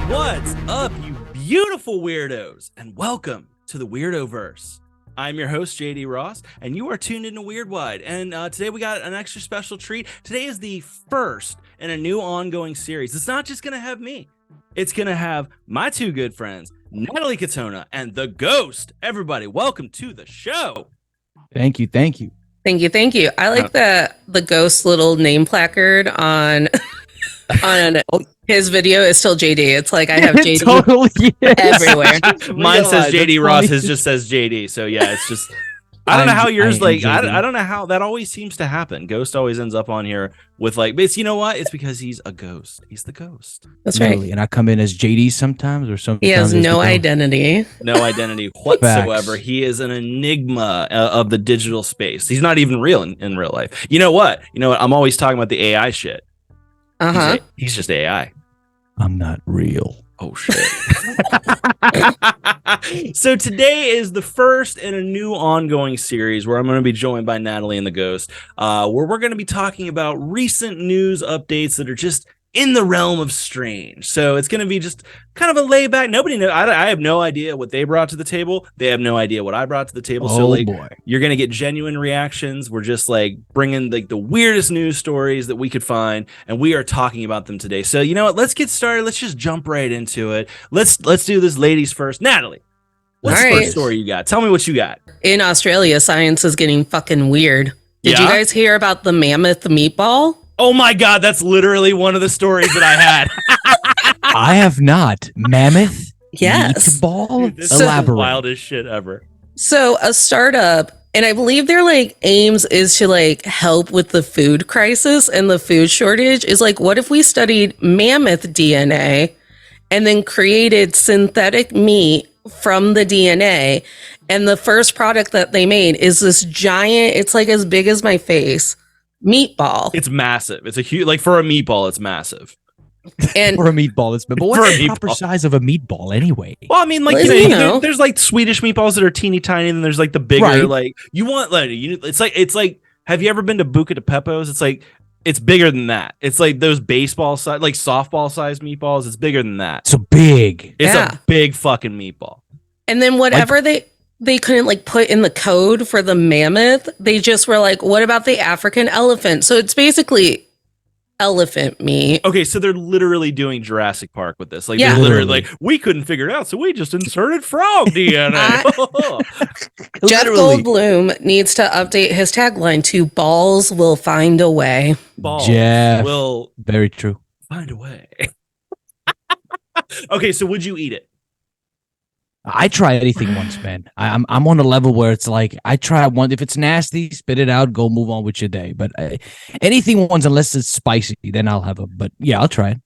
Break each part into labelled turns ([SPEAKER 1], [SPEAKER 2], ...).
[SPEAKER 1] What's up, you beautiful weirdos, and welcome to the Weirdoverse. I'm your host, JD Ross, and you are tuned into Weirdwide. And today we got an extra special treat. Today is the first in a new ongoing series. It's not just going to have me. It's going to have my two good friends, Natalie Katona and the Ghost. Everybody, welcome to the show.
[SPEAKER 2] Thank you.
[SPEAKER 3] Thank you. I like the Ghost little name placard on his video is still JD. It's like I have JD
[SPEAKER 2] totally
[SPEAKER 3] everywhere.
[SPEAKER 1] Mine says JD Ross. His just says JD. So yeah, it's just I don't know how yours I don't know how that always seems to happen. Ghost always ends up on here with like, but you know what? It's because he's a ghost. He's the ghost.
[SPEAKER 3] That's right.
[SPEAKER 2] And I come in as JD sometimes or something.
[SPEAKER 3] He has no identity.
[SPEAKER 1] No identity whatsoever. He is an enigma of the digital space. He's not even real in real life. You know what? I'm always talking about the AI shit. He's just AI.
[SPEAKER 2] I'm not real.
[SPEAKER 1] Oh shit. So today is the first in a new ongoing series where I'm going to be joined by Natalie and the Ghost, where we're going to be talking about recent news updates that are just in the realm of strange. So it's going to be just kind of a layback. Nobody knows. I have no idea what they brought to the table. They have no idea what I brought to the table.
[SPEAKER 2] Boy.
[SPEAKER 1] You're going to get genuine reactions. We're just like bringing like the weirdest news stories that we could find, and we are talking about them today. So you know what? Let's get started. Let's just jump right into it. Let's do this ladies first. Natalie, what's the first story you got? Tell me what you got.
[SPEAKER 3] In Australia, science is getting fucking weird. Did you guys hear about the mammoth meatball?
[SPEAKER 1] Oh my God, that's literally one of the stories that I had.
[SPEAKER 2] I have not. Mammoth?
[SPEAKER 3] Yes.
[SPEAKER 2] Meatball?
[SPEAKER 1] Dude, this
[SPEAKER 2] Elaborate.
[SPEAKER 1] is the wildest shit ever.
[SPEAKER 3] So a startup, and I believe their like aims is to like help with the food crisis and the food shortage, is like, what if we studied mammoth DNA and then created synthetic meat from the DNA? And the first product that they made is this giant, it's like as big as my face, meatball.
[SPEAKER 1] It's massive. It's a huge, like for a meatball, it's massive.
[SPEAKER 3] And
[SPEAKER 2] for a meatball, it's but what's the proper size of a meatball anyway?
[SPEAKER 1] Well, I mean, like there's like Swedish meatballs that are teeny tiny, and then there's like the bigger, like you want like it's like. Have you ever been to Buca de Beppo's? It's like it's bigger than that. It's like those baseball size, like softball size meatballs. It's bigger than that.
[SPEAKER 2] So big.
[SPEAKER 1] It's a big fucking meatball.
[SPEAKER 3] And then whatever they couldn't like put in the code for the mammoth, they just were like, what about the African elephant? So it's basically elephant meat.
[SPEAKER 1] Okay, so they're literally doing Jurassic Park with this. Like they're literally like, we couldn't figure it out, so we just inserted frog DNA.
[SPEAKER 3] Jeff Goldblum needs to update his tagline to "Balls will find a way."
[SPEAKER 1] Balls
[SPEAKER 2] Jeff,
[SPEAKER 1] will
[SPEAKER 2] very true.
[SPEAKER 1] Find a way. Okay, so would you eat it?
[SPEAKER 2] I try anything once, man. I'm on a level where it's like I try one. If it's nasty, spit it out. Go move on with your day. But anything once, unless it's spicy, then I'll have a. But yeah, I'll try it.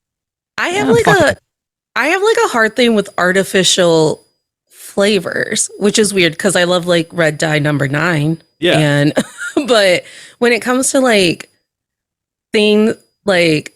[SPEAKER 3] I have a hard thing with artificial flavors, which is weird because I love like red dye number 9.
[SPEAKER 1] Yeah.
[SPEAKER 3] And but when it comes to like things like,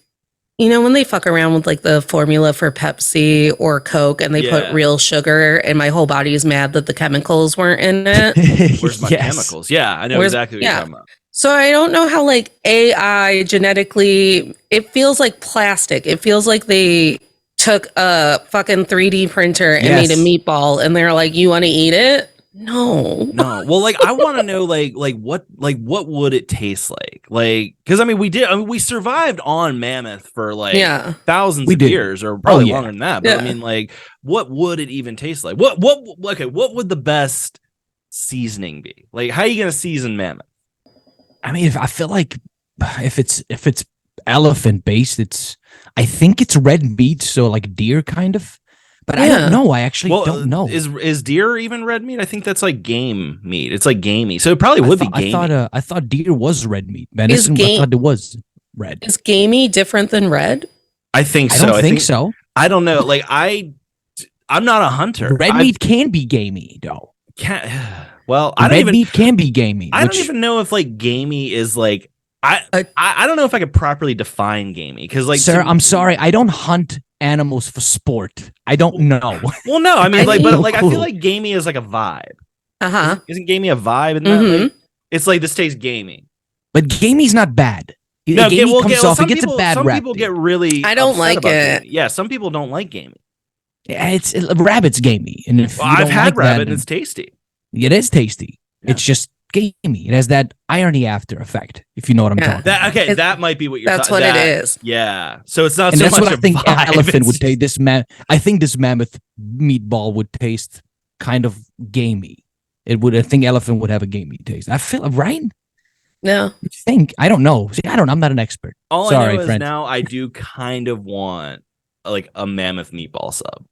[SPEAKER 3] when they fuck around with like the formula for Pepsi or Coke and they put real sugar and my whole body is mad that the chemicals weren't in it.
[SPEAKER 1] Where's my chemicals? Yeah, I know exactly what you're talking about.
[SPEAKER 3] So I don't know how like AI genetically, it feels like plastic. It feels like they took a fucking 3D printer and made a meatball and they're like, you want to eat it? No.
[SPEAKER 1] Well, like I want to know like what would it taste like? Like, because I mean we survived on mammoth for like thousands of years or probably longer than that. But I mean, like, what would it even taste like? What would the best seasoning be? Like, how are you gonna season mammoth?
[SPEAKER 2] I mean, I feel like if it's elephant based, I think it's red meat, so like deer kind of. But I don't know. I actually don't know.
[SPEAKER 1] Is deer even red meat? I think that's like game meat. It's like gamey. So it probably would be gamey.
[SPEAKER 2] I thought deer was red meat. Venison, I thought it was red.
[SPEAKER 3] Is gamey different than red?
[SPEAKER 1] I think so.
[SPEAKER 2] I don't think so.
[SPEAKER 1] I don't know. Like I'm not a hunter.
[SPEAKER 2] Red meat can be gamey though.
[SPEAKER 1] Well,
[SPEAKER 2] red meat can be gamey.
[SPEAKER 1] I don't even know if like gamey is like I don't know if I could properly define gamey because like
[SPEAKER 2] sir, I'm sorry, I don't hunt animals for sport. I don't know.
[SPEAKER 1] Well, no, I mean, like, but like, I feel like gamey is like a vibe.
[SPEAKER 3] Uh-huh.
[SPEAKER 1] Isn't gamey a vibe in that? Like, it's like this tastes gamey.
[SPEAKER 2] But gamey's not bad.
[SPEAKER 1] No,
[SPEAKER 2] gamey comes off. It gets a bad
[SPEAKER 1] some
[SPEAKER 2] rap.
[SPEAKER 1] people get really.
[SPEAKER 3] I don't
[SPEAKER 1] upset
[SPEAKER 3] like
[SPEAKER 1] about
[SPEAKER 3] it.
[SPEAKER 1] gamey. Yeah, some people don't like gamey.
[SPEAKER 2] Yeah, rabbit's gamey, and if
[SPEAKER 1] Well,
[SPEAKER 2] you
[SPEAKER 1] I've
[SPEAKER 2] don't
[SPEAKER 1] had
[SPEAKER 2] like
[SPEAKER 1] rabbit,
[SPEAKER 2] that,
[SPEAKER 1] and it's tasty.
[SPEAKER 2] it is tasty.
[SPEAKER 1] Yeah.
[SPEAKER 2] It's just gamey. It has that irony after effect, if you know what I'm talking about.
[SPEAKER 1] That might be what you're.
[SPEAKER 3] That's what it is.
[SPEAKER 1] Yeah, so it's not
[SPEAKER 2] And
[SPEAKER 1] so
[SPEAKER 2] that's
[SPEAKER 1] much
[SPEAKER 2] what I
[SPEAKER 1] a
[SPEAKER 2] think
[SPEAKER 1] vibe,
[SPEAKER 2] elephant
[SPEAKER 1] it's
[SPEAKER 2] would
[SPEAKER 1] just-
[SPEAKER 2] taste. I think this mammoth meatball would taste kind of gamey. It would. I think elephant would have a gamey taste. I feel right.
[SPEAKER 3] No.
[SPEAKER 2] You think? I don't know. See, I'm not an expert.
[SPEAKER 1] All
[SPEAKER 2] Sorry,
[SPEAKER 1] I know is
[SPEAKER 2] friend.
[SPEAKER 1] now I do kind of want like a mammoth meatball sub.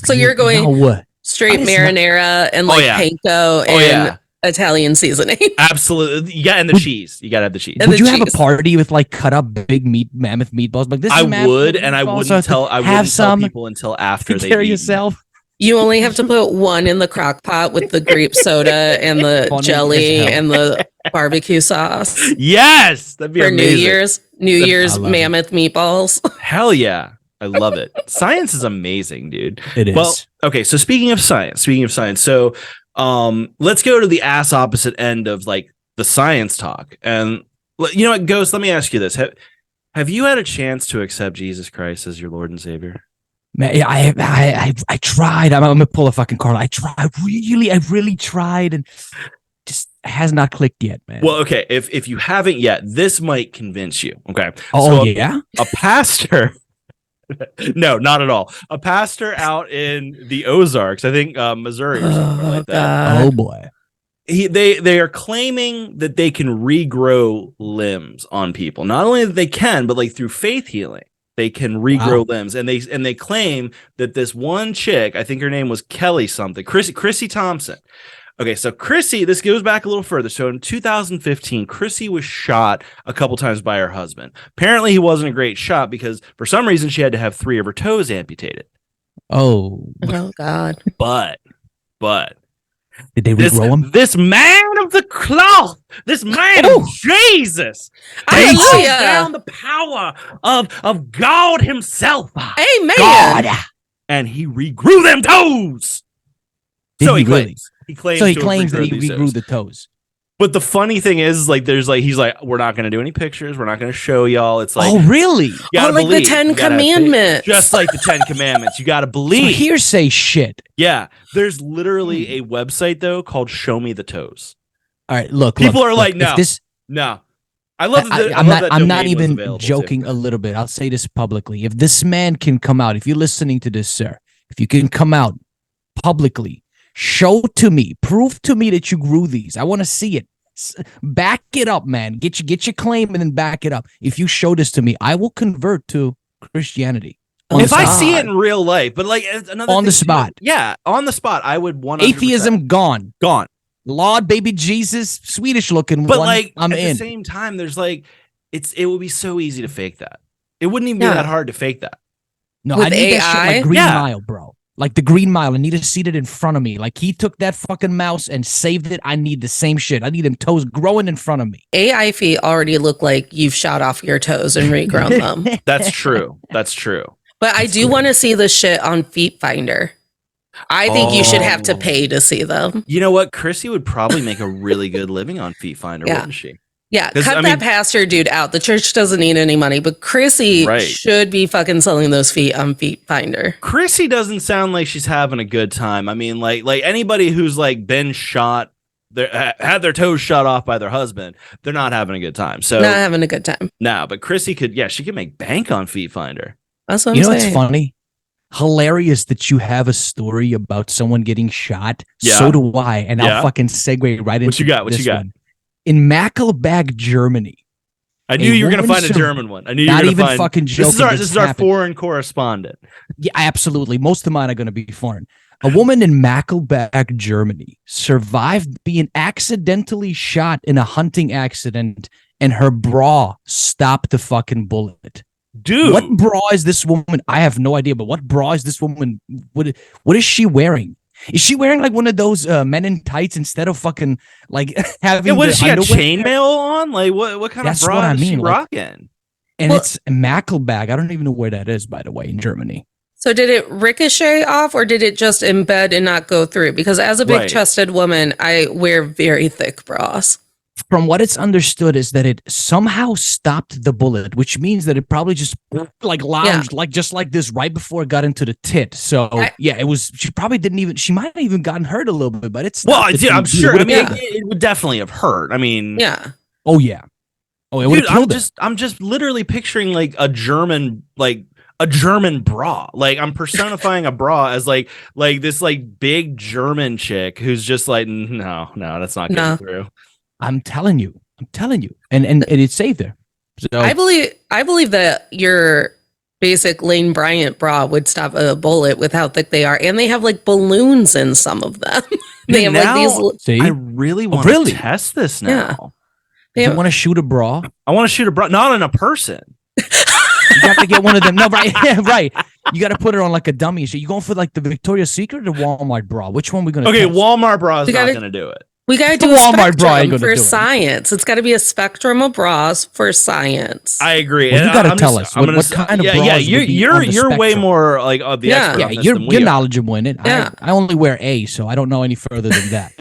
[SPEAKER 3] So you're going
[SPEAKER 2] No.
[SPEAKER 3] straight
[SPEAKER 2] It's not-
[SPEAKER 3] marinara and like
[SPEAKER 1] yeah.
[SPEAKER 3] panko and
[SPEAKER 1] Oh yeah,
[SPEAKER 3] Italian seasoning.
[SPEAKER 1] absolutely. You got and the cheese. You got to have the cheese.
[SPEAKER 3] And
[SPEAKER 2] Would
[SPEAKER 3] the
[SPEAKER 2] you have a
[SPEAKER 3] cheese.
[SPEAKER 2] party with like cut up big mammoth meatballs? Like this.
[SPEAKER 1] I
[SPEAKER 2] is mammoth
[SPEAKER 1] would, and I
[SPEAKER 2] meatballs,
[SPEAKER 1] wouldn't
[SPEAKER 2] so
[SPEAKER 1] tell. I
[SPEAKER 2] have
[SPEAKER 1] wouldn't tell
[SPEAKER 2] some.
[SPEAKER 1] people until after
[SPEAKER 2] Take
[SPEAKER 1] they
[SPEAKER 2] care of yourself.
[SPEAKER 3] You only have to put one in the crock pot with the grape soda and the
[SPEAKER 2] Funny
[SPEAKER 3] jelly
[SPEAKER 2] as hell.
[SPEAKER 3] and the barbecue sauce
[SPEAKER 1] Yes, that'd be
[SPEAKER 3] for
[SPEAKER 1] amazing.
[SPEAKER 3] New Year's
[SPEAKER 2] I love it.
[SPEAKER 3] mammoth meatballs.
[SPEAKER 1] Hell yeah, I love it. Science is amazing, dude.
[SPEAKER 2] It is.
[SPEAKER 1] Well, okay. So speaking of science, so let's go to the ass opposite end of like the science talk. And you know what, Ghost? Let me ask you this: Have you had a chance to accept Jesus Christ as your Lord and Savior?
[SPEAKER 2] Man, yeah, I tried. I'm gonna pull a fucking card. I really tried, and just has not clicked yet, man.
[SPEAKER 1] Well, okay. If you haven't yet, this might convince you. Okay.
[SPEAKER 2] oh
[SPEAKER 1] So
[SPEAKER 2] yeah.
[SPEAKER 1] a pastor. No, not at all. A pastor out in the Ozarks, I think Missouri or something like that.
[SPEAKER 2] Oh boy.
[SPEAKER 1] They are claiming that they can regrow limbs on people. Not only that they can, but like through faith healing, they can regrow limbs. And they claim that this one chick, I think her name was Kelly something, Chrissy Thompson. Okay, so Chrissy, this goes back a little further. So in 2015, Chrissy was shot a couple times by her husband. Apparently, he wasn't a great shot because for some reason she had to have 3 of her toes amputated.
[SPEAKER 2] Oh,
[SPEAKER 3] Oh God.
[SPEAKER 1] But
[SPEAKER 2] did they regrow him?
[SPEAKER 1] this man of the cloth, this man
[SPEAKER 2] Oh.
[SPEAKER 1] of Jesus,
[SPEAKER 3] Hallelujah.
[SPEAKER 1] brings down the power of God himself.
[SPEAKER 3] Amen.
[SPEAKER 2] God.
[SPEAKER 1] And he regrew them toes.
[SPEAKER 2] Did
[SPEAKER 1] So
[SPEAKER 2] he
[SPEAKER 1] he
[SPEAKER 2] really?
[SPEAKER 1] claims. He claims.
[SPEAKER 2] So he
[SPEAKER 1] to have
[SPEAKER 2] claims that
[SPEAKER 1] regrown
[SPEAKER 2] he
[SPEAKER 1] these
[SPEAKER 2] regrew
[SPEAKER 1] toes.
[SPEAKER 2] the toes.
[SPEAKER 1] But the funny thing is, like, he's like, we're not going to do any pictures. We're not going to show y'all. It's like,
[SPEAKER 2] Oh really?
[SPEAKER 1] you gotta
[SPEAKER 3] Oh, like the
[SPEAKER 1] believe.
[SPEAKER 3] 10
[SPEAKER 1] You gotta have faith.
[SPEAKER 3] Commandments.
[SPEAKER 1] Just like the 10 Commandments. You got to
[SPEAKER 2] So
[SPEAKER 1] believe.
[SPEAKER 2] hearsay shit.
[SPEAKER 1] Yeah. There's literally a website, though, called Show Me the Toes.
[SPEAKER 2] All right, look.
[SPEAKER 1] People are like,
[SPEAKER 2] if
[SPEAKER 1] no.
[SPEAKER 2] This,
[SPEAKER 1] No. I love that. I
[SPEAKER 2] I'm
[SPEAKER 1] love
[SPEAKER 2] not.
[SPEAKER 1] that
[SPEAKER 2] I'm not
[SPEAKER 1] domain was
[SPEAKER 2] even
[SPEAKER 1] available, too.
[SPEAKER 2] joking a little bit. I'll say this publicly. If this man can come out, if you're listening to this, sir, if you can come out publicly, show to me, prove to me that you grew these. I want to see it. Back it up, man. Get your claim and then back it up. If you show this to me, I will convert to Christianity. On
[SPEAKER 1] If
[SPEAKER 2] the
[SPEAKER 1] I
[SPEAKER 2] spot.
[SPEAKER 1] see it in real life, but like it's another
[SPEAKER 2] On the
[SPEAKER 1] thing, too.
[SPEAKER 2] spot.
[SPEAKER 1] Yeah, on the spot, I would 100%.
[SPEAKER 2] Atheism gone.
[SPEAKER 1] gone.
[SPEAKER 2] Lord, baby Jesus, Swedish looking
[SPEAKER 1] But
[SPEAKER 2] one.
[SPEAKER 1] like
[SPEAKER 2] I'm
[SPEAKER 1] at
[SPEAKER 2] in.
[SPEAKER 1] the same time, there's like it would be so easy to fake that. It wouldn't even be
[SPEAKER 3] Yeah.
[SPEAKER 1] that hard to fake that.
[SPEAKER 2] No,
[SPEAKER 3] With
[SPEAKER 2] I need that shit
[SPEAKER 3] AI?
[SPEAKER 2] like Green
[SPEAKER 1] Yeah.
[SPEAKER 2] Mile, bro. Like the Green Mile. I need to see it in front of me. Like he took that fucking mouse and saved it. I need the same shit. I need them toes growing in front of me.
[SPEAKER 3] AI feet already look like you've shot off your toes and regrown them.
[SPEAKER 1] That's true. That's true.
[SPEAKER 3] But I do want to see the shit on Feet Finder. I think you should have to
[SPEAKER 1] Oh.
[SPEAKER 3] pay to see them.
[SPEAKER 1] You know what? Chrissy would probably make a really good living on Feet Finder,
[SPEAKER 3] Yeah.
[SPEAKER 1] wouldn't she?
[SPEAKER 3] Yeah,
[SPEAKER 1] 'Cause,
[SPEAKER 3] cut
[SPEAKER 1] I
[SPEAKER 3] that
[SPEAKER 1] mean-
[SPEAKER 3] pastor dude out. The church doesn't need any money, but Chrissy
[SPEAKER 1] Right.
[SPEAKER 3] should be fucking selling those feet on Feet Finder.
[SPEAKER 1] Chrissy doesn't sound like she's having a good time. I mean, like anybody who's like been shot, had their toes shot off by their husband, they're not having a good time. So
[SPEAKER 3] Not having a good time.
[SPEAKER 1] no, but Chrissy she could make bank on Feet Finder.
[SPEAKER 3] That's what
[SPEAKER 2] You
[SPEAKER 3] I'm
[SPEAKER 2] know
[SPEAKER 3] saying.
[SPEAKER 2] what's funny? Hilarious that you have a story about someone getting shot.
[SPEAKER 1] Yeah.
[SPEAKER 2] So do I. And
[SPEAKER 1] Yeah.
[SPEAKER 2] I'll fucking segue right into
[SPEAKER 1] What you got? What you
[SPEAKER 2] this
[SPEAKER 1] got?
[SPEAKER 2] one. In Mackelbach, Germany.
[SPEAKER 1] I knew
[SPEAKER 2] A
[SPEAKER 1] you were gonna
[SPEAKER 2] woman
[SPEAKER 1] find a
[SPEAKER 2] sur-
[SPEAKER 1] German one. I knew you were
[SPEAKER 2] Not
[SPEAKER 1] gonna
[SPEAKER 2] even
[SPEAKER 1] find.
[SPEAKER 2] fucking joking.
[SPEAKER 1] This is our
[SPEAKER 2] happened.
[SPEAKER 1] foreign correspondent.
[SPEAKER 2] Yeah, absolutely. Most of mine are going to be foreign. A woman in Mackelbach, Germany, survived being accidentally shot in a hunting accident, and her bra stopped the fucking bullet.
[SPEAKER 1] Dude,
[SPEAKER 2] What bra is this woman? I have no idea, but what bra is this woman? What is she wearing? Is she wearing like one of those men in tights instead of fucking like having?
[SPEAKER 1] yeah, what
[SPEAKER 2] the
[SPEAKER 1] does she got
[SPEAKER 2] underwear?
[SPEAKER 1] chainmail on? Like what kind
[SPEAKER 2] That's
[SPEAKER 1] of bra
[SPEAKER 2] what I
[SPEAKER 1] is she
[SPEAKER 2] mean, like-
[SPEAKER 1] rocking?
[SPEAKER 2] And
[SPEAKER 3] Well-
[SPEAKER 2] it's Mackelbach. I don't even know where that is, by the way, in Germany.
[SPEAKER 3] So did it ricochet off or did it just embed and not go through? Because as a big
[SPEAKER 1] Right.
[SPEAKER 3] chested woman, I wear very thick bras.
[SPEAKER 2] from what it's understood is that it somehow stopped the bullet, which means that it probably just like lounged just like this right before it got into the tit. So it was. She probably didn't even. She might have even gotten hurt a little bit, but it's
[SPEAKER 1] I'm sure. I mean, it would definitely have hurt. I mean,
[SPEAKER 3] yeah.
[SPEAKER 2] Oh yeah. Oh, it would have killed it.
[SPEAKER 1] I'm just literally picturing like a German bra. Like I'm personifying a bra as like this like big German chick who's just like no, that's not getting through.
[SPEAKER 2] I'm telling you, and it saved her. So
[SPEAKER 3] I believe that your basic Lane Bryant bra would stop a bullet with how thick they are, and they have like balloons in some of them. They have like these.
[SPEAKER 1] See? I really want to test this now.
[SPEAKER 2] You want to shoot a bra?
[SPEAKER 1] I want to shoot a bra, not on a person.
[SPEAKER 2] You have to get one of them. No, right? Yeah, right. You got to put it on like a dummy. So you going for like the Victoria's Secret or the Walmart bra? Which one we gonna?
[SPEAKER 1] Okay, test? Walmart bra is not gonna do it.
[SPEAKER 3] We gotta do a Walmart bra for science. It's got to be a spectrum of bras for science.
[SPEAKER 1] I agree.
[SPEAKER 2] Well, you gotta tell us what kind of bras.
[SPEAKER 1] Yeah, you're way more like of the expert.
[SPEAKER 2] Yeah, you're knowledgeable in it. I only wear A, so I don't know any further than that.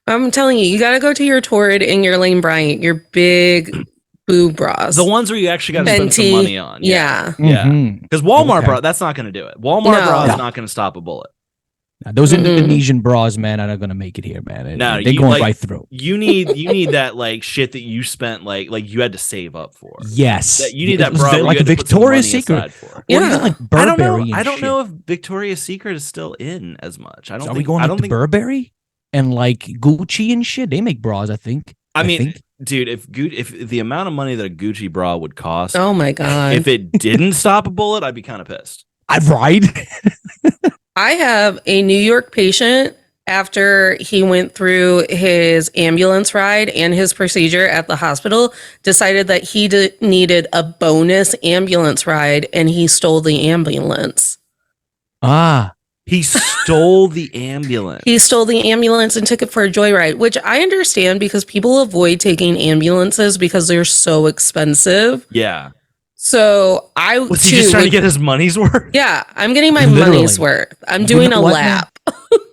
[SPEAKER 3] I'm telling you, you got to go to your Torrid and your Lane Bryant, your big boob bras.
[SPEAKER 1] The ones where you actually got to spend some money on.
[SPEAKER 3] Yeah.
[SPEAKER 1] Because Walmart bra, that's not going to do it. Walmart bra is not going to stop a bullet.
[SPEAKER 2] Now, those Indonesian bras, man, are not going to make it here, man. They're going right through.
[SPEAKER 1] You need that like shit that you spent like you had to save up for.
[SPEAKER 2] Yes.
[SPEAKER 1] You need that bra
[SPEAKER 2] like a Victoria's Secret.
[SPEAKER 3] Yeah.
[SPEAKER 2] Like Burberry.
[SPEAKER 1] I don't know if Victoria's Secret is still in as much.
[SPEAKER 2] Are we going to Burberry? And like Gucci and shit, they make bras. I think.
[SPEAKER 1] I mean, dude, if the amount of money that a Gucci bra would cost,
[SPEAKER 3] oh my god,
[SPEAKER 1] if it didn't stop a bullet, I'd be kind of pissed.
[SPEAKER 2] Right.
[SPEAKER 3] I have a New York patient after he went through his ambulance ride and his procedure at the hospital, decided that he needed a bonus ambulance ride, and he stole the ambulance.
[SPEAKER 1] He stole the ambulance.
[SPEAKER 3] He stole the ambulance and took it for a joyride, which I understand because people avoid taking ambulances because they're so expensive.
[SPEAKER 1] Yeah.
[SPEAKER 3] So
[SPEAKER 1] was he just trying to get his money's worth?
[SPEAKER 3] Yeah, I'm getting my money's worth. I'm doing a lap.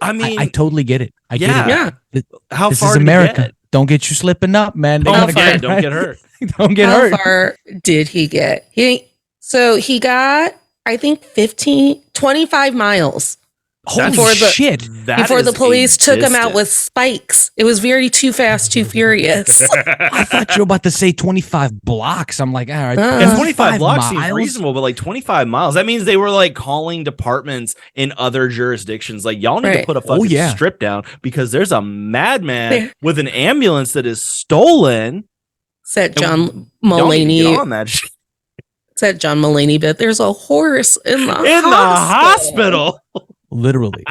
[SPEAKER 2] I mean, I totally get it. I get it.
[SPEAKER 3] Yeah.
[SPEAKER 1] How
[SPEAKER 2] this
[SPEAKER 1] far
[SPEAKER 2] is America. Don't get you slipping up, man.
[SPEAKER 1] Don't get hurt.
[SPEAKER 2] Don't get hurt.
[SPEAKER 3] How far did he get? He got, I think, 25 miles.
[SPEAKER 2] Holy shit.
[SPEAKER 3] Before the police took him out with spikes. It was very Too Fast, Too Furious.
[SPEAKER 2] I thought you were about to say 25 blocks. I'm like, all right.
[SPEAKER 1] 25 blocks seems reasonable, but like 25 miles, that means they were like calling departments in other jurisdictions. Like, y'all need to put a fucking strip down because there's a madman with an ambulance that is stolen.
[SPEAKER 3] Said John Mulaney.
[SPEAKER 1] On that shit.
[SPEAKER 3] Said John Mulaney bit. There's a horse in the
[SPEAKER 1] hospital.
[SPEAKER 2] Literally.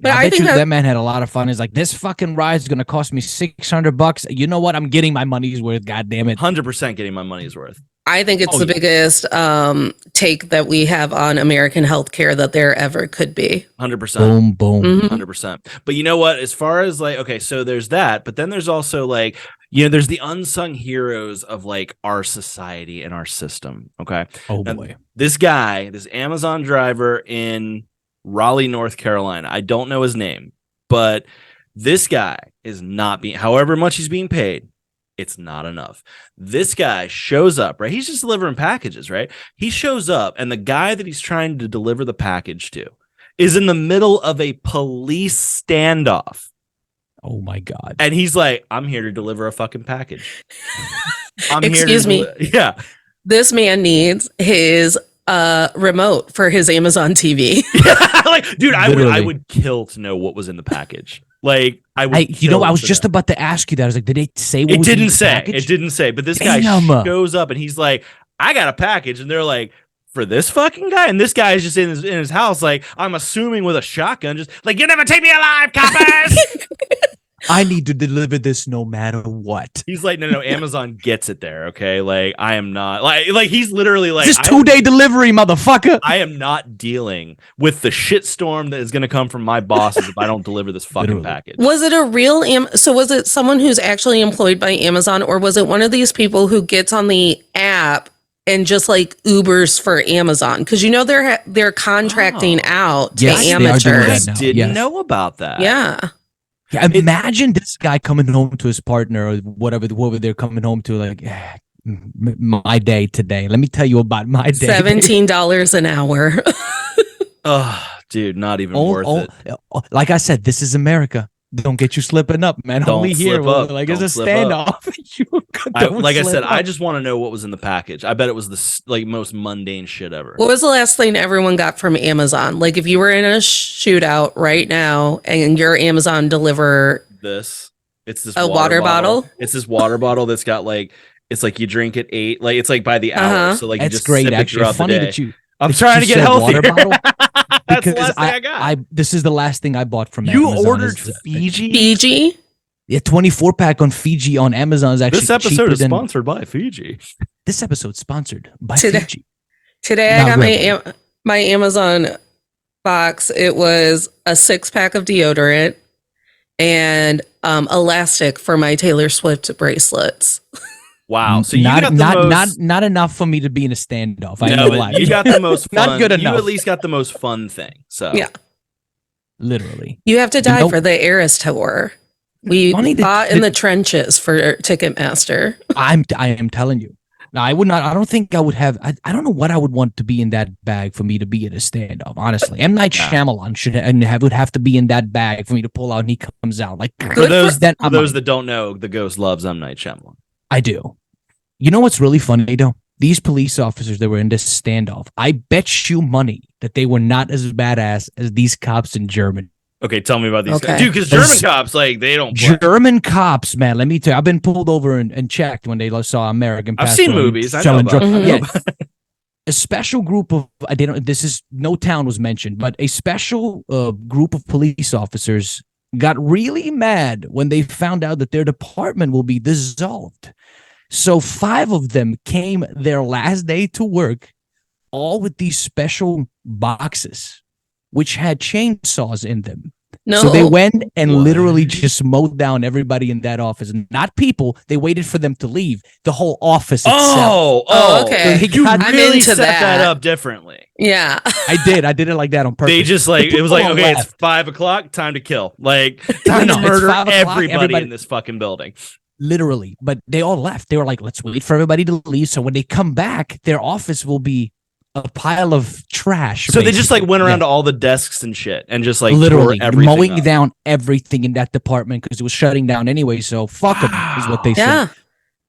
[SPEAKER 2] But I bet that man had a lot of fun. He's like, this fucking ride is going to cost me $600. You know what? I'm getting my money's worth. God damn it.
[SPEAKER 1] 100% getting my money's worth.
[SPEAKER 3] I think it's the biggest take that we have on American healthcare that there ever could be.
[SPEAKER 1] 100%.
[SPEAKER 2] Boom, boom.
[SPEAKER 1] 100%. But you know what? As far as like, okay, so there's that, but then there's also like, there's the unsung heroes of like our society and our system. Okay.
[SPEAKER 2] Oh boy.
[SPEAKER 1] This guy, this Amazon driver in Raleigh, North Carolina. I don't know his name, but this guy is not being, however much he's being paid, it's not enough. This guy shows up, right? He's just delivering packages, right? He shows up, and the guy that he's trying to deliver the package to is in the middle of a police standoff.
[SPEAKER 2] Oh my God.
[SPEAKER 1] And he's like, I'm here to deliver a fucking package.
[SPEAKER 3] Excuse me.
[SPEAKER 1] Yeah.
[SPEAKER 3] This man needs his remote for his Amazon TV.
[SPEAKER 1] Like, dude, I would kill to know what was in the package. Like, I was
[SPEAKER 2] just about to ask you that. I was like, did they say what
[SPEAKER 1] it
[SPEAKER 2] was
[SPEAKER 1] didn't
[SPEAKER 2] in the
[SPEAKER 1] say.
[SPEAKER 2] package?
[SPEAKER 1] It didn't say. But this guy goes up and he's like, I got a package. And they're like, for this fucking guy? And this guy is just in his house, like, I'm assuming with a shotgun, just like, you never take me alive, coppers!
[SPEAKER 2] I need to deliver this no matter what.
[SPEAKER 1] He's like, no, Amazon gets it there, okay? Like, I am not like he's literally like,
[SPEAKER 2] this 2-day delivery, motherfucker.
[SPEAKER 1] I am not dealing with the shitstorm that is going to come from my bosses if I don't deliver this fucking package.
[SPEAKER 3] Was it a real so was it someone who's actually employed by Amazon, or was it one of these people who gets on the app and just like Ubers for Amazon? Because they're contracting out to amateurs.
[SPEAKER 1] I didn't know about that.
[SPEAKER 3] Yeah.
[SPEAKER 2] Imagine this guy coming home to his partner or whoever they're coming home to, like, my day today. Let me tell you about my day.
[SPEAKER 3] $17 an hour.
[SPEAKER 1] Oh, dude, not even worth it.
[SPEAKER 2] Like I said, this is America. Don't get you slipping up, man.
[SPEAKER 1] Don't
[SPEAKER 2] Only here,
[SPEAKER 1] slip up.
[SPEAKER 2] like,
[SPEAKER 1] Don't
[SPEAKER 2] it's a
[SPEAKER 1] slip up.
[SPEAKER 2] standoff.
[SPEAKER 1] Like I said,
[SPEAKER 2] up.
[SPEAKER 1] I just want to know what was in the package. I bet it was the most mundane shit ever.
[SPEAKER 3] What was the last thing everyone got from Amazon? Like, if you were in a shootout right now and your Amazon deliver
[SPEAKER 1] It's this
[SPEAKER 3] water bottle.
[SPEAKER 1] It's this water bottle that's got like, it's like you drink at 8, like it's like by the hour. So like you
[SPEAKER 2] It's
[SPEAKER 1] just
[SPEAKER 2] great.
[SPEAKER 1] sip it
[SPEAKER 2] Actually,
[SPEAKER 1] throughout
[SPEAKER 2] funny
[SPEAKER 1] the day.
[SPEAKER 2] that you.
[SPEAKER 1] I'm trying to get healthier. That's the last thing I got.
[SPEAKER 2] This is the last thing I bought from
[SPEAKER 1] You
[SPEAKER 2] Amazon.
[SPEAKER 1] ordered Fiji?
[SPEAKER 3] Fiji?
[SPEAKER 2] Yeah, 24-pack on Fiji on Amazon is actually
[SPEAKER 1] This episode is
[SPEAKER 2] cheaper than-
[SPEAKER 1] sponsored by Fiji.
[SPEAKER 2] This episode's sponsored by
[SPEAKER 3] Today-
[SPEAKER 2] Fiji.
[SPEAKER 3] Today I got my Amazon box. It was a 6-pack of deodorant and elastic for my Taylor Swift bracelets.
[SPEAKER 1] Wow. So you
[SPEAKER 2] not
[SPEAKER 1] got the most...
[SPEAKER 2] not enough for me to be in a standoff. I
[SPEAKER 1] No,
[SPEAKER 2] know why.
[SPEAKER 1] you got the most fun.
[SPEAKER 2] Not good enough.
[SPEAKER 1] You at least got the most fun thing. So
[SPEAKER 3] Yeah.
[SPEAKER 2] Literally.
[SPEAKER 3] You have to die for the Eras tour. We fought in the trenches for Ticketmaster.
[SPEAKER 2] I am telling you. No, I would not. I don't think I would have. I don't know what I would want to be in that bag for me to be in a standoff. Honestly, M. Night Shyamalan would have to be in that bag for me to pull out, and he comes out like.
[SPEAKER 1] For those that don't know, the ghost loves M. Night Shyamalan.
[SPEAKER 2] I do. You know what's really funny though? These police officers that were in this standoff, I bet you money that they were not as badass as these cops in Germany.
[SPEAKER 1] Okay, tell me about these guys. Dude, because German cops, like, they don't play.
[SPEAKER 2] German cops, man, let me tell you, I've been pulled over and checked when they saw American.
[SPEAKER 1] I've seen movies. I know about
[SPEAKER 2] Yeah. A special group of, no town was mentioned, but a special group of police officers got really mad when they found out that their department will be dissolved. So 5 of them came their last day to work, all with these special boxes, which had chainsaws in them.
[SPEAKER 3] No.
[SPEAKER 2] So they went and literally just mowed down everybody in that office. Not people. They waited for them to leave. The whole office itself.
[SPEAKER 3] Oh, okay.
[SPEAKER 1] So you really set that up differently.
[SPEAKER 3] Yeah.
[SPEAKER 2] I did it like that on purpose.
[SPEAKER 1] They just like, it was like, okay, it's 5 o'clock, time to kill. Like, time to murder everybody in this fucking building.
[SPEAKER 2] Literally. But they all left. They were like, let's wait for everybody to leave. So when they come back, their office will be a pile of trash.
[SPEAKER 1] So they just like went around to all the desks and shit and just like
[SPEAKER 2] literally
[SPEAKER 1] tore everything
[SPEAKER 2] mowing
[SPEAKER 1] up.
[SPEAKER 2] down everything in that department because it was shutting down anyway. So fuck them is what they said.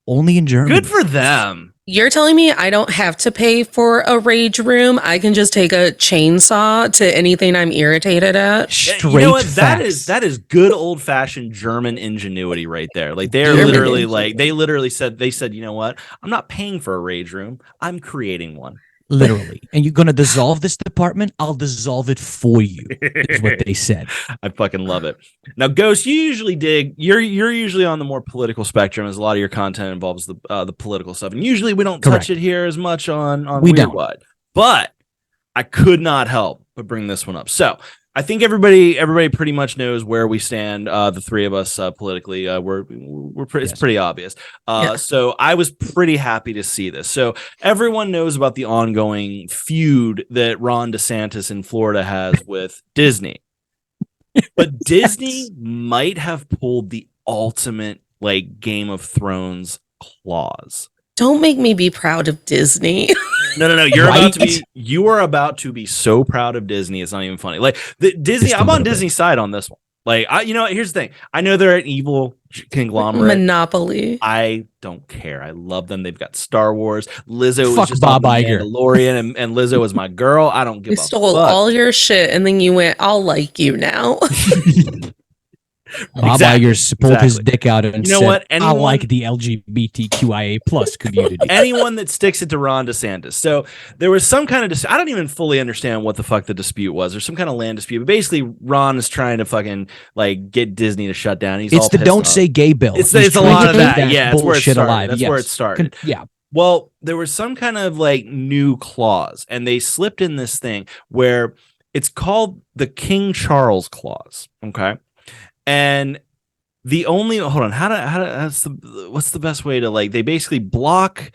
[SPEAKER 2] Only in Germany.
[SPEAKER 1] Good for them.
[SPEAKER 3] You're telling me I don't have to pay for a rage room? I can just take a chainsaw to anything I'm irritated at?
[SPEAKER 2] Straight
[SPEAKER 1] you know what?
[SPEAKER 2] facts.
[SPEAKER 1] That is good old fashioned German ingenuity right there. Like they're literally like they said, you know what? I'm not paying for a rage room. I'm creating one.
[SPEAKER 2] Literally. And you're going to dissolve this department? I'll dissolve it for you, is what they said.
[SPEAKER 1] I fucking love it. Now, Ghost, you're usually on the more political spectrum, as a lot of your content involves the political stuff. And usually we don't touch it here as much on Weirdwide. But I could not help but bring this one up. So I think everybody pretty much knows where we stand. The 3 of us politically, it's pretty obvious. So I was pretty happy to see this. So everyone knows about the ongoing feud that Ron DeSantis in Florida has with Disney, but Disney might have pulled the ultimate like Game of Thrones clause.
[SPEAKER 3] Don't make me be proud of Disney.
[SPEAKER 1] No. You are about to be so proud of Disney. It's not even funny. Like Disney, I'm on Disney's side on this one. Like, here's the thing. I know they're an evil conglomerate.
[SPEAKER 3] Monopoly.
[SPEAKER 1] I don't care. I love them. They've got Star Wars. Lizzo is just
[SPEAKER 2] Bob
[SPEAKER 1] on
[SPEAKER 2] Iger.
[SPEAKER 1] Mandalorian, and Lizzo is my girl. I don't give a fuck.
[SPEAKER 3] You stole all your shit, and then you went, I'll like you now.
[SPEAKER 2] Bob Iger pulled his dick out and said,
[SPEAKER 1] what?
[SPEAKER 2] I like the LGBTQIA plus community.
[SPEAKER 1] Anyone that sticks it to Ron DeSantis. So there was some kind of I don't even fully understand what the fuck the dispute was. There's some kind of land dispute. But basically, Ron is trying to fucking like get Disney to shut down. It's the
[SPEAKER 2] don't say gay bill.
[SPEAKER 1] It's a lot of that. Yeah, that's where it started.
[SPEAKER 2] Alive.
[SPEAKER 1] That's where it started.
[SPEAKER 2] Yeah.
[SPEAKER 1] Well, there was some kind of like new clause, and they slipped in this thing where it's called the King Charles clause. Okay. And the only what's the best way to like, they basically block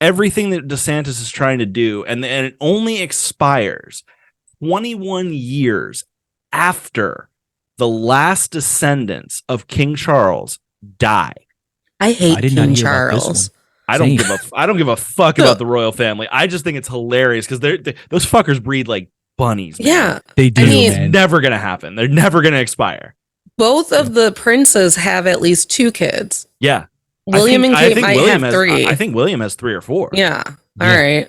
[SPEAKER 1] everything that DeSantis is trying to do. And it only expires 21 years after the last descendants of King Charles die.
[SPEAKER 3] I hate
[SPEAKER 2] I did not
[SPEAKER 3] King
[SPEAKER 2] hear about this
[SPEAKER 3] Charles.
[SPEAKER 1] I don't give a fuck about the royal family. I just think it's hilarious because those fuckers breed like bunnies. Man.
[SPEAKER 3] Yeah,
[SPEAKER 2] They do.
[SPEAKER 3] I mean,
[SPEAKER 1] It's never gonna happen. They're never gonna expire.
[SPEAKER 3] both of the princes have at least 2 kids.
[SPEAKER 1] Yeah,
[SPEAKER 3] William and Kate might
[SPEAKER 1] William
[SPEAKER 3] have
[SPEAKER 1] has,
[SPEAKER 3] 3.
[SPEAKER 1] I think William has 3 or 4.
[SPEAKER 3] Yeah. All
[SPEAKER 2] Yeah.
[SPEAKER 3] right.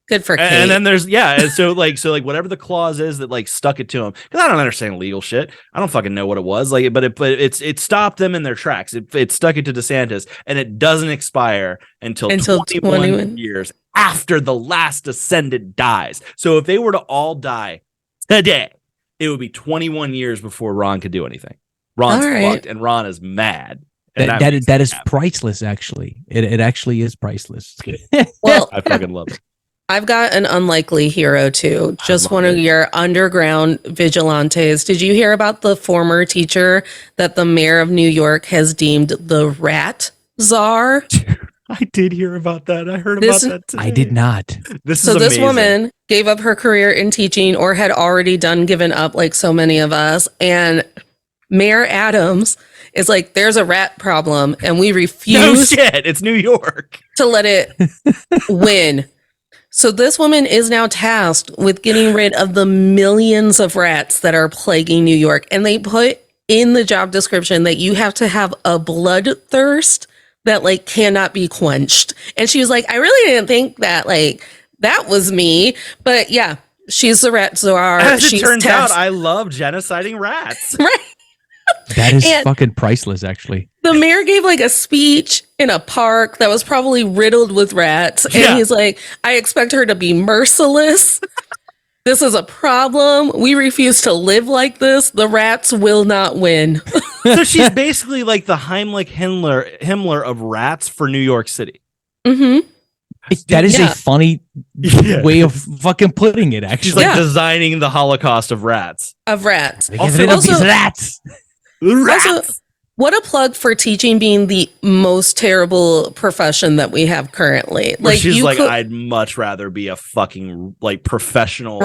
[SPEAKER 3] Good for Kate.
[SPEAKER 1] And then there's and so whatever the clause is that like stuck it to him, because I don't understand legal shit. I don't fucking know what it was like, but it stopped them in their tracks. It stuck it to DeSantis, and it doesn't expire until 21 years after the last descendant dies. So if they were to all die today, it would be 21 years before Ron could do anything. Ron's fucked, and Ron is mad. And
[SPEAKER 2] that is priceless. Actually, it actually is priceless.
[SPEAKER 3] Well,
[SPEAKER 1] I fucking love it.
[SPEAKER 3] I've got an unlikely hero too. Just one of your underground vigilantes. Did you hear about the former teacher that the mayor of New York has deemed the rat czar?
[SPEAKER 1] I did hear about that. I heard about that today.
[SPEAKER 2] I did not.
[SPEAKER 1] This
[SPEAKER 3] woman gave up her career in teaching, or had already given up like so many of us. And Mayor Adams is like, there's a rat problem and we refuse
[SPEAKER 1] No shit, it's New York.
[SPEAKER 3] to let it win. So this woman is now tasked with getting rid of the millions of rats that are plaguing New York. And they put in the job description that you have to have a bloodthirst that like cannot be quenched. And she was like, I really didn't think that like that was me. But yeah, she's the rat czar.
[SPEAKER 1] As it turns out, I love genociding rats.
[SPEAKER 3] Right.
[SPEAKER 2] That is fucking priceless, actually.
[SPEAKER 3] The mayor gave like a speech in a park that was probably riddled with rats. And he's like, I expect her to be merciless. This is a problem. We refuse to live like this. The rats will not win.
[SPEAKER 1] So she's basically like the Heimlich Himmler of rats for New York City.
[SPEAKER 3] Mm-hmm.
[SPEAKER 2] That is a funny way of fucking putting it, actually.
[SPEAKER 1] She's like designing the Holocaust of rats.
[SPEAKER 3] Of rats.
[SPEAKER 2] Also, these rats.
[SPEAKER 3] Also, what a plug for teaching being the most terrible profession that we have currently.
[SPEAKER 1] Like she's like, I'd much rather be a fucking like professional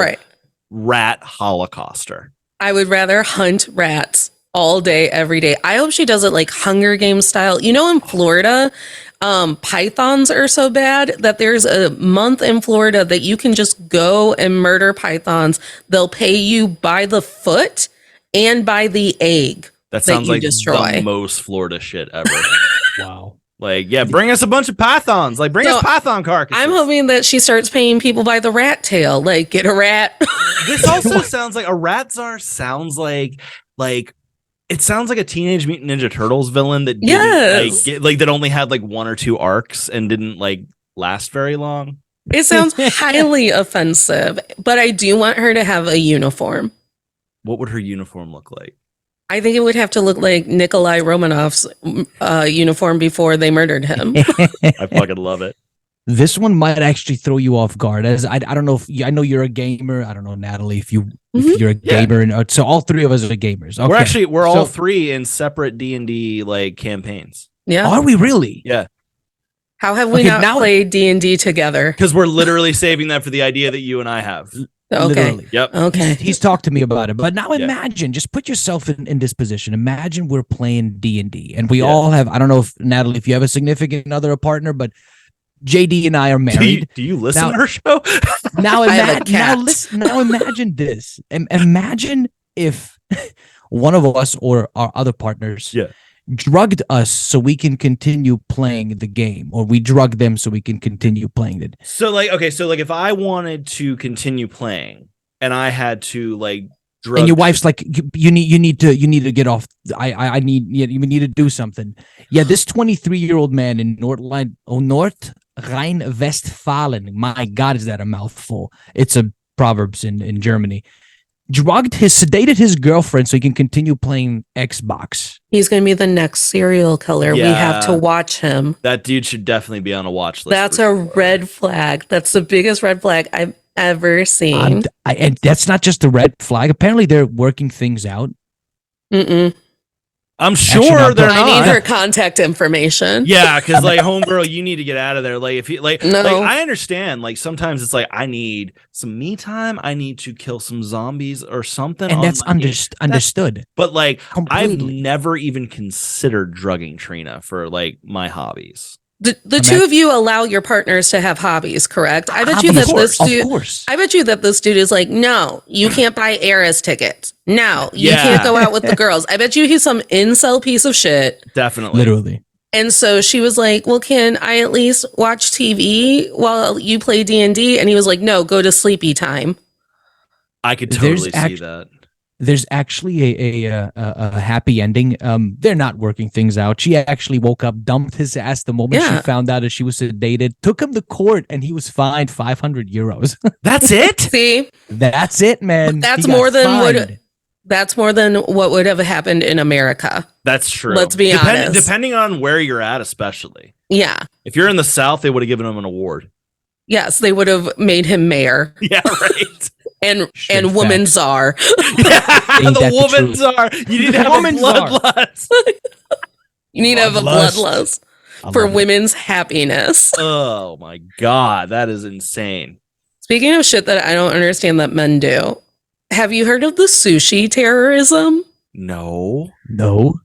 [SPEAKER 1] rat holocauster.
[SPEAKER 3] I would rather hunt rats all day, every day. I hope she does it like Hunger Games style. You know, in Florida, pythons are so bad that there's a month in Florida that you can just go and murder pythons. They'll pay you by the foot and by the egg.
[SPEAKER 1] That sounds like the most Florida shit ever.
[SPEAKER 2] Wow.
[SPEAKER 1] Like, yeah, bring us a bunch of pythons. Like, bring us python carcasses.
[SPEAKER 3] I'm hoping that she starts paying people by the rat tail. Like, get a rat.
[SPEAKER 1] This also sounds like a rat czar. Sounds like it sounds like a Teenage Mutant Ninja Turtles villain that didn't, that only had like 1 or 2 arcs and didn't like last very long.
[SPEAKER 3] It sounds highly offensive, but I do want her to have a uniform.
[SPEAKER 1] What would her uniform look like?
[SPEAKER 3] I think it would have to look like Nikolai Romanov's uniform before they murdered him.
[SPEAKER 1] I fucking love it.
[SPEAKER 2] This one might actually throw you off guard. As I don't know if I know you're a gamer. I don't know, Natalie, if you're a gamer, and so all 3 of us are gamers. Okay.
[SPEAKER 1] We're all 3 in separate D&D like campaigns.
[SPEAKER 3] Yeah,
[SPEAKER 2] are we really?
[SPEAKER 1] Yeah.
[SPEAKER 3] How have we not played D&D together?
[SPEAKER 1] Because we're literally saving that for the idea that you and I have.
[SPEAKER 3] Okay.
[SPEAKER 1] Literally. Yep.
[SPEAKER 3] Okay.
[SPEAKER 2] He's talked to me about it. But now imagine, just put yourself in this position. Imagine we're playing D&D and we all have, I don't know if Natalie, if you have a significant other, a partner, but JD and I are married.
[SPEAKER 1] Do you listen to our show?
[SPEAKER 2] Now imagine this. Imagine if one of us or our other partners drugged us so we can continue playing the game, or we drug them so we can continue playing it.
[SPEAKER 1] So like, okay, so like if I wanted to continue playing and I had to like drug,
[SPEAKER 2] and your wife's like, you need to get off. I need you need to do something. Yeah, this 23-year-old man in North Rhine-Westfalen. My God, is that a mouthful? It's a Proverbs in Germany. Sedated his girlfriend so he can continue playing Xbox.
[SPEAKER 3] He's going to be the next serial killer.
[SPEAKER 1] Yeah.
[SPEAKER 3] We have to watch him.
[SPEAKER 1] That dude should definitely be on a watch list.
[SPEAKER 3] That's a red flag. That's the biggest red flag I've ever seen.
[SPEAKER 2] And that's not just the red flag. Apparently, they're working things out.
[SPEAKER 3] Mm-mm.
[SPEAKER 1] I'm
[SPEAKER 2] Actually,
[SPEAKER 1] sure
[SPEAKER 2] no,
[SPEAKER 1] they're
[SPEAKER 3] I need
[SPEAKER 1] not.
[SPEAKER 3] her contact information.
[SPEAKER 1] Yeah, because like homegirl, you need to get out of there. Like if you like
[SPEAKER 3] No.
[SPEAKER 1] I understand. Like sometimes it's like I need some me time. I need to kill some zombies or something.
[SPEAKER 2] And
[SPEAKER 1] on
[SPEAKER 2] that's
[SPEAKER 1] my game.
[SPEAKER 2] understood.
[SPEAKER 1] But like I've
[SPEAKER 2] Completely.
[SPEAKER 1] never even considered drugging Trina for like my hobbies.
[SPEAKER 3] The two of you allow your partners to have hobbies, correct? I bet you
[SPEAKER 2] Of
[SPEAKER 3] that
[SPEAKER 2] course,
[SPEAKER 3] this dude.
[SPEAKER 2] of course.
[SPEAKER 3] I bet you that this dude is like, no, you can't buy Eras tickets. No, you
[SPEAKER 1] Yeah.
[SPEAKER 3] can't go out with the girls. I bet you he's some incel piece of shit.
[SPEAKER 1] Definitely.
[SPEAKER 2] Literally.
[SPEAKER 3] And so she was like, well, can I at least watch TV while you play D&D? And he was like, no, go to sleepy time.
[SPEAKER 1] I could
[SPEAKER 2] There's
[SPEAKER 1] totally see that.
[SPEAKER 2] There's actually a happy ending. They're not working things out. She actually woke up, dumped his ass the moment
[SPEAKER 3] Yeah.
[SPEAKER 2] she found out that she was sedated, took him to court, and he was fined 500 euros.
[SPEAKER 1] That's it?
[SPEAKER 3] See,
[SPEAKER 2] That's it, man.
[SPEAKER 3] That's
[SPEAKER 2] He got
[SPEAKER 3] more than
[SPEAKER 2] fined.
[SPEAKER 3] that's more than what would have happened in America.
[SPEAKER 1] That's true.
[SPEAKER 3] Let's be honest.
[SPEAKER 1] Depending on where you're at, especially.
[SPEAKER 3] Yeah.
[SPEAKER 1] If you're in the South, they would have given him an award.
[SPEAKER 3] Yes, they would have made him mayor
[SPEAKER 1] Yeah, right.
[SPEAKER 3] and
[SPEAKER 2] Shit,
[SPEAKER 3] woman
[SPEAKER 2] facts.
[SPEAKER 3] czar.
[SPEAKER 1] Yeah,
[SPEAKER 2] Ain't
[SPEAKER 1] the
[SPEAKER 2] that the
[SPEAKER 1] woman
[SPEAKER 2] truth?
[SPEAKER 1] czar. You need to have a
[SPEAKER 2] Woman czar.
[SPEAKER 1] bloodlust.
[SPEAKER 3] You need to have a
[SPEAKER 2] Bloodlust.
[SPEAKER 3] bloodlust
[SPEAKER 2] I
[SPEAKER 3] for
[SPEAKER 2] love it.
[SPEAKER 3] women's happiness.
[SPEAKER 1] Oh my god, that is insane.
[SPEAKER 3] Speaking of shit that I don't understand that men do, have you heard of the sushi terrorism?
[SPEAKER 1] No.
[SPEAKER 2] No.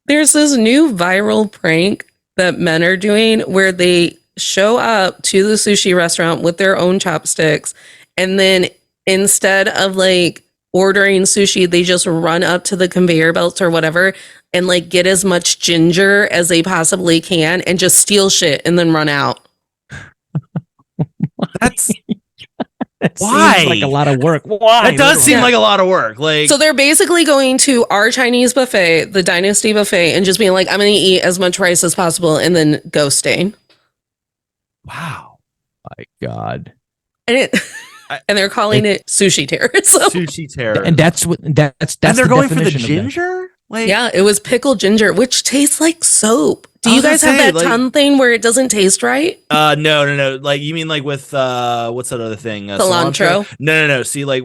[SPEAKER 3] There's this new viral prank that men are doing where they show up to the sushi restaurant with their own chopsticks, and then instead of like ordering sushi, they just run up to the conveyor belts or whatever and like get as much ginger as they possibly can and just steal shit and then run out.
[SPEAKER 1] That's
[SPEAKER 2] That
[SPEAKER 1] Why?
[SPEAKER 2] seems like a lot of work. Why?
[SPEAKER 1] that does seem
[SPEAKER 3] Yeah.
[SPEAKER 1] like a lot of work. Like
[SPEAKER 3] So they're basically going to our Chinese buffet, the Dynasty buffet, and just being like, I'm going to eat as much rice as possible and then ghosting.
[SPEAKER 1] wow.
[SPEAKER 2] My God.
[SPEAKER 3] And it and they're calling it sushi terrorism.
[SPEAKER 1] Sushi terror.
[SPEAKER 2] And that's that's
[SPEAKER 1] and they're
[SPEAKER 2] the
[SPEAKER 1] going for the
[SPEAKER 2] definition of that.
[SPEAKER 1] ginger? Like
[SPEAKER 3] Yeah, it was pickled ginger, which tastes like soap. Do
[SPEAKER 1] I
[SPEAKER 3] you
[SPEAKER 1] was gonna
[SPEAKER 3] guys have
[SPEAKER 1] say,
[SPEAKER 3] that
[SPEAKER 1] like-
[SPEAKER 3] tongue thing where it doesn't taste right?
[SPEAKER 1] no. Like you mean like with what's that other thing?
[SPEAKER 3] Cilantro?
[SPEAKER 1] No. See, like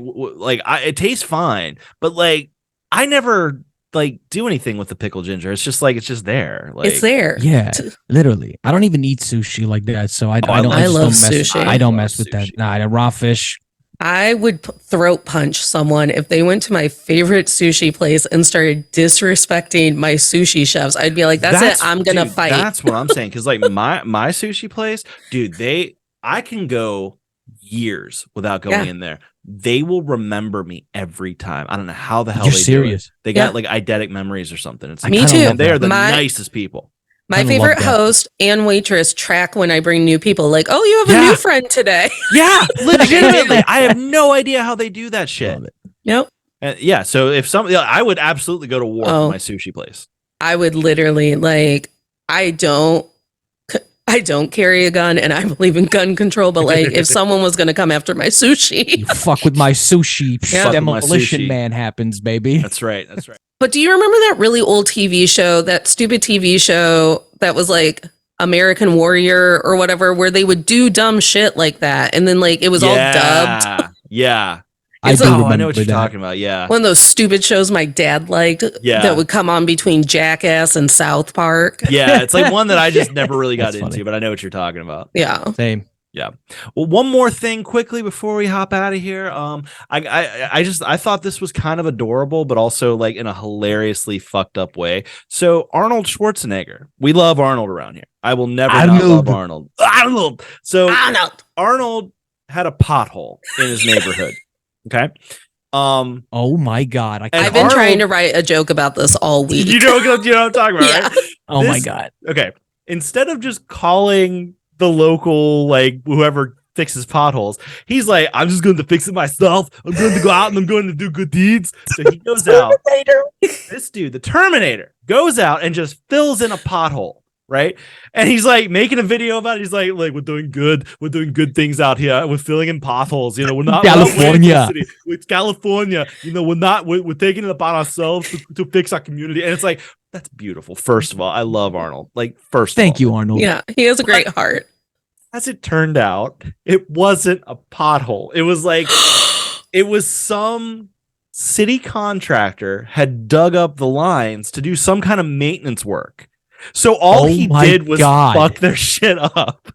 [SPEAKER 1] it tastes fine, but like I never like do anything with the pickled ginger. It's just like it's just there. Like
[SPEAKER 3] It's there.
[SPEAKER 2] Yeah, literally. I don't even eat sushi like that, so I don't.
[SPEAKER 1] I
[SPEAKER 2] just
[SPEAKER 3] love
[SPEAKER 2] don't mess,
[SPEAKER 3] sushi.
[SPEAKER 2] I don't
[SPEAKER 1] I
[SPEAKER 2] mess
[SPEAKER 1] love
[SPEAKER 2] with that.
[SPEAKER 1] sushi.
[SPEAKER 2] Nah, the raw fish.
[SPEAKER 3] I would throat punch someone if they went to my favorite sushi place and started disrespecting my sushi chefs. I'd be like, that's it. I'm going to
[SPEAKER 1] dude,
[SPEAKER 3] fight.
[SPEAKER 1] That's what I'm saying. Cause like my sushi place, dude, I can go years without going
[SPEAKER 3] Yeah.
[SPEAKER 1] in there. They will remember me every time. I don't know how the hell
[SPEAKER 2] You're
[SPEAKER 1] they
[SPEAKER 2] serious?
[SPEAKER 1] do it. They got like eidetic memories or something. It's like,
[SPEAKER 3] Me
[SPEAKER 2] kinda
[SPEAKER 3] too.
[SPEAKER 2] love
[SPEAKER 1] They are the
[SPEAKER 3] My-
[SPEAKER 1] nicest people.
[SPEAKER 3] My
[SPEAKER 2] I love
[SPEAKER 3] favorite
[SPEAKER 2] that.
[SPEAKER 3] host and waitress track when I bring new people. Like, oh, you have a
[SPEAKER 1] Yeah.
[SPEAKER 3] new friend today.
[SPEAKER 1] Yeah, legitimately. I have no idea how they do that shit.
[SPEAKER 2] Love it.
[SPEAKER 3] Yep.
[SPEAKER 1] Yeah, so if I would absolutely go to war
[SPEAKER 3] Oh.
[SPEAKER 1] for my sushi place.
[SPEAKER 3] I would literally like, I don't carry a gun and I believe in gun control, but like if someone was going to come after my sushi.
[SPEAKER 2] You fuck with my sushi.
[SPEAKER 3] Yeah.
[SPEAKER 1] Fuck with my
[SPEAKER 2] Demolition
[SPEAKER 1] sushi.
[SPEAKER 2] man happens, baby.
[SPEAKER 1] That's right. That's right.
[SPEAKER 3] But do you remember that really old TV show, that stupid TV show that was like American Warrior or whatever, where they would do dumb shit like that and then like it was all dubbed?
[SPEAKER 1] Yeah.
[SPEAKER 2] I
[SPEAKER 3] It's
[SPEAKER 2] do
[SPEAKER 3] a-
[SPEAKER 2] remember
[SPEAKER 1] I know what you're
[SPEAKER 2] that.
[SPEAKER 1] talking about. Yeah.
[SPEAKER 3] One of those stupid shows my dad liked
[SPEAKER 1] Yeah.
[SPEAKER 3] that would come on between Jackass and South Park.
[SPEAKER 1] Yeah, it's like one that I just never really got
[SPEAKER 2] That's funny.
[SPEAKER 1] into, but I know what you're talking about.
[SPEAKER 3] Yeah.
[SPEAKER 2] Same.
[SPEAKER 1] Well, one more thing quickly before we hop out of here. I thought this was kind of adorable, but also like in a hilariously fucked up way. So Arnold Schwarzenegger, we love Arnold around here. I will never not
[SPEAKER 2] Arnold.
[SPEAKER 1] love Arnold. Arnold. So
[SPEAKER 3] Arnold.
[SPEAKER 1] Arnold had a pothole in his neighborhood. Okay.
[SPEAKER 2] Oh my God. I
[SPEAKER 1] And
[SPEAKER 3] I've been
[SPEAKER 1] Arnold-
[SPEAKER 3] trying to write a joke about this all week.
[SPEAKER 1] You know what I'm talking about,
[SPEAKER 3] Yeah.
[SPEAKER 1] right?
[SPEAKER 2] Oh my
[SPEAKER 1] this-
[SPEAKER 2] God.
[SPEAKER 1] Okay. Instead of just calling the local, like whoever fixes potholes, he's like, I'm just going to fix it myself. I'm going to go out and I'm going to do good deeds. So he goes out. This dude, the Terminator, goes out and just fills in a pothole. Right. And he's like making a video about it. He's like, we're doing good. We're doing good things out here. We're filling in potholes. You know, we're not
[SPEAKER 2] California.
[SPEAKER 1] It's California. You know, we're taking it upon ourselves to fix our community. And it's like, that's beautiful. First of all, I love Arnold. Like, first of
[SPEAKER 2] Thank
[SPEAKER 1] all.
[SPEAKER 2] you, Arnold.
[SPEAKER 3] Yeah. He has a great heart.
[SPEAKER 1] As it turned out, it wasn't a pothole. It was like, it was some city contractor had dug up the lines to do some kind of maintenance work. So all he did was fuck their shit up.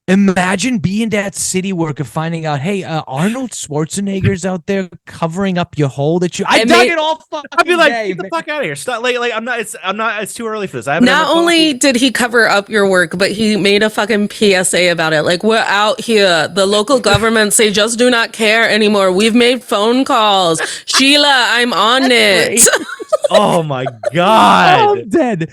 [SPEAKER 2] Imagine being that city worker finding out, hey, Arnold Schwarzenegger's out there covering up your hole that you. I dug it all fucking
[SPEAKER 1] I'd be like,
[SPEAKER 2] day,
[SPEAKER 1] get the fuck out of here! Stop! Like, I'm not. It's too early for this.
[SPEAKER 3] Not only did he cover up your work, but he made a fucking PSA about it. Like, we're out here. The local governments say just do not care anymore. We've made phone calls. Sheila, I'm on it.
[SPEAKER 1] Oh my god!
[SPEAKER 2] I'm dead.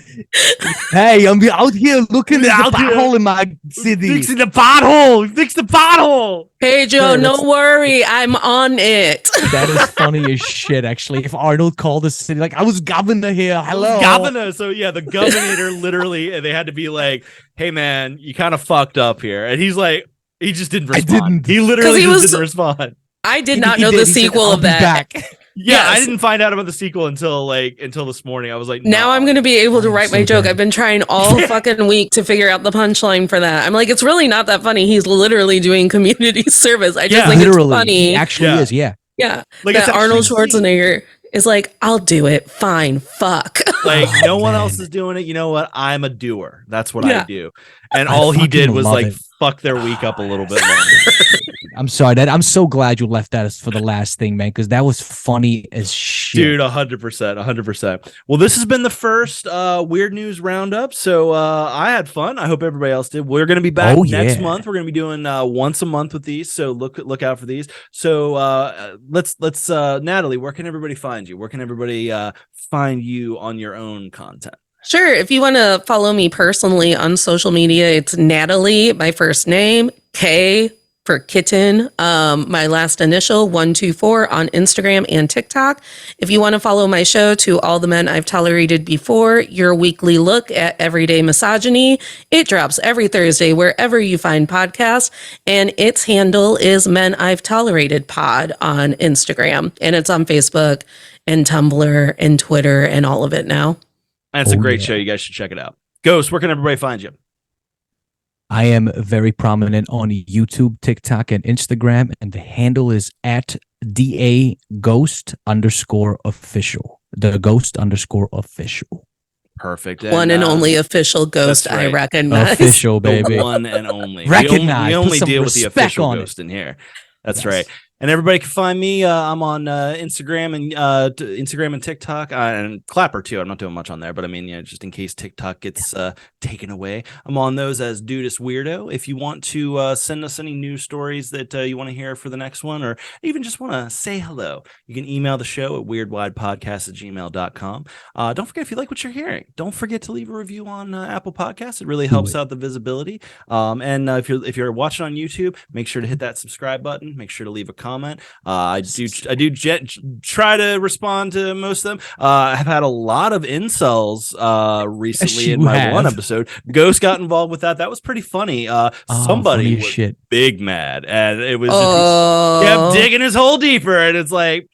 [SPEAKER 2] Hey, I'm out here looking at the pothole in my city.
[SPEAKER 1] Fixing the pothole. Fix the pothole.
[SPEAKER 3] Hey Joe, no worry, I'm on it.
[SPEAKER 2] That is funny as shit. Actually, if Arnold called the city, like, I was governor here. Hello,
[SPEAKER 1] governor. So yeah, the governor literally, they had to be like, "Hey man, you kind of fucked up here," and he's like, he just didn't respond. He literally didn't respond.
[SPEAKER 3] I did not know the sequel of that.
[SPEAKER 1] Yeah, yes. I didn't find out about the sequel until this morning. I was like, no.
[SPEAKER 3] Now I'm going to be able to write my joke. I've been trying all fucking week to figure out the punchline for that. I'm like, it's really not that funny. He's literally doing community service. I just think it's funny.
[SPEAKER 2] He actually is, yeah.
[SPEAKER 3] Yeah. Like, that Arnold Schwarzenegger is like, I'll do it. Fine. Fuck.
[SPEAKER 1] Like, no one else is doing it. You know what? I'm a doer. That's what I do. And all he did was like fuck their week up a little bit longer.
[SPEAKER 2] I'm sorry, Dad. I'm so glad you left that for the last thing, man, because that was funny as shit.
[SPEAKER 1] Dude, 100%, 100%. Well, this has been the first Weird News Roundup, so I had fun. I hope everybody else did. We're going to be back next month. We're going to be doing once a month with these, so look out for these. So let's Natalie, where can everybody find you? Where can everybody find you on your own content?
[SPEAKER 3] Sure. If you want to follow me personally on social media, it's Natalie, my first name, K for kitten, my last initial 124 on Instagram and TikTok. If you want to follow my show, To All the Men I've Tolerated Before, your weekly look at everyday misogyny, it drops every Thursday wherever you find podcasts, and its handle is Men I've Tolerated Pod on Instagram, and it's on Facebook and Tumblr and Twitter and all of it now.
[SPEAKER 1] That's a great show. You guys should check it out. Ghost, where can everybody find you?
[SPEAKER 2] I am very prominent on YouTube, TikTok, and Instagram, and the handle is at DA_Ghost_official. The Ghost_official.
[SPEAKER 1] Perfect.
[SPEAKER 3] One and only official Ghost I recognize.
[SPEAKER 2] Official, baby.
[SPEAKER 1] The one and only.
[SPEAKER 2] Recognize.
[SPEAKER 1] We only deal with the official Ghost in here. That's right. And everybody can find me. I'm on Instagram and TikTok and Clapper too. I'm not doing much on there, but I mean, just in case TikTok gets taken away, I'm on those as Dudist Weirdo. If you want to send us any news stories that you want to hear for the next one, or even just want to say hello, you can email the show at weirdwidepodcast@gmail.com. Don't forget, if you like what you're hearing, don't forget to leave a review on Apple Podcasts. It really helps out the visibility. And if you're watching on YouTube, make sure to hit that subscribe button. Make sure to leave a comment. I do try to respond to most of them. I've had a lot of incels recently in my one episode. Ghost got involved with that. That was pretty funny. Somebody was big mad, and it was just, he kept digging his hole deeper, and it's like,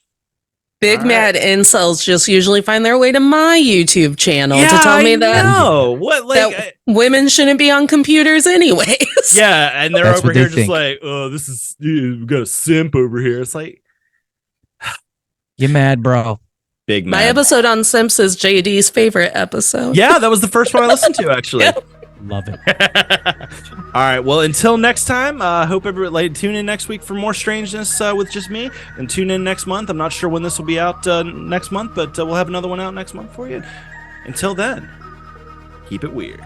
[SPEAKER 3] big mad incels just usually find their way to my YouTube channel to tell me that women shouldn't be on computers anyways.
[SPEAKER 1] Yeah, and they're over here just like, oh, this is, we got a simp over here. It's like,
[SPEAKER 2] you're mad, bro.
[SPEAKER 1] Big mad.
[SPEAKER 3] My episode on simps is JD's favorite episode.
[SPEAKER 1] Yeah, that was the first one I listened to, actually.
[SPEAKER 2] Love it.
[SPEAKER 1] All right. Well, until next time, hope everybody tune in next week for more strangeness with just me, and tune in next month. I'm not sure when this will be out next month, but we'll have another one out next month for you. Until then, keep it weird.